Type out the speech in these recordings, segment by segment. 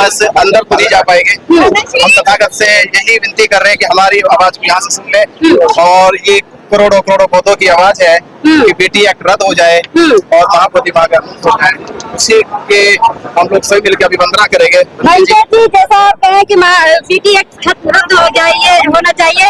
बस अंदर तो नहीं जा पाएंगे। हम तथागत से यही विनती कर रहे हैं कि हमारी आवाज को यहाँ से सुन ले, और ये करोड़ों करोड़ों पौधों की आवाज है कि बेटी एक्ट रद्द हो जाए और महाबोधि माँ का मुक्त हो जाए। उसी के हम लोग सभी मिलकर अभिवंदना करेंगे। जैसा आप कहें कि बेटी एक्ट रद्द हो जाए, ये होना चाहिए।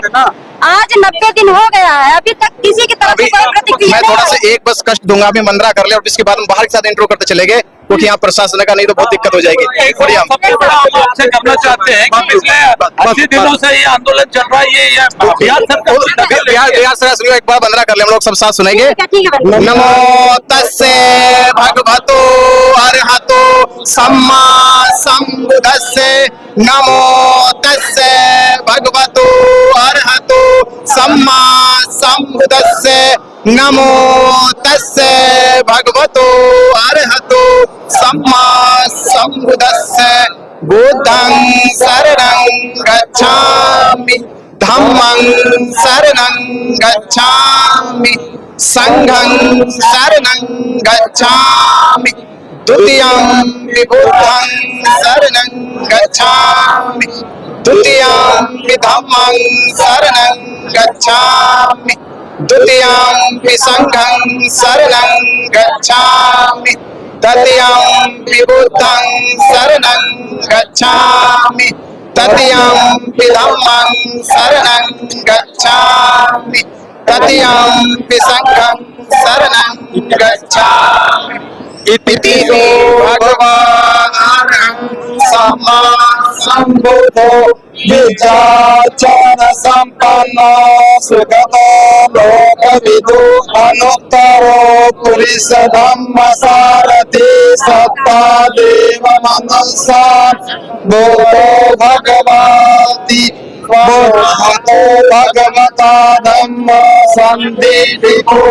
आज 90 दिन हो गया है, अभी तक किसी की तरफ से कोई प्रतिक्रिया मैं थोड़ा सा एक बस कष्ट दूंगा, अभी मंदरा कर ले और इसके बाद हम बाहर के साथ इंट्रो करते चले गए, क्योंकि यहाँ प्रशासन का नहीं तो बहुत दिक्कत हो जाएगी। थोड़ी हम आपसे करना चाहते हैं कि पिछले 80 दिनों से ये आंदोलन चल रहा है, ये बिहार सरकार सुनिए, एक बार बंदरा कर ले, हम लोग सब साथ सुनेंगे। नमो तस्से भगवतो अरहतो सम्मा संबुद्धस्से, नमो तस्से भगवतो अरहतो सम्मा संबुद्धस्से, नमो तस्से भगवतो अरहतो सम्मा संबुद्धस्से। बुद्धं शरणं गच्छामि, धम्मं शरणं गच्छामि, संघं शरणं गच्छामि, द्वितीयं बुद्धं शरणं गच्छामि, द्वितीयं धम्मं शरणं गच्छामि, द्वितीयं संघं शरणं गच्छामि, तृतीयं बुद्धं शरणं गच्छामि, तृतीयं धम्मं शरणं गच्छामि, तृतीयं संघं शरणं गच्छामि। इति भगवान् सम्मा संबुद्धो विचार संपन्नो सुगतो लोकविदु अनुत्तरो पुरुष धम्म सारथि सत्ता देव मनुष्य बुद्धो भगवती बुद्धो भगवता धम्म संदीपिको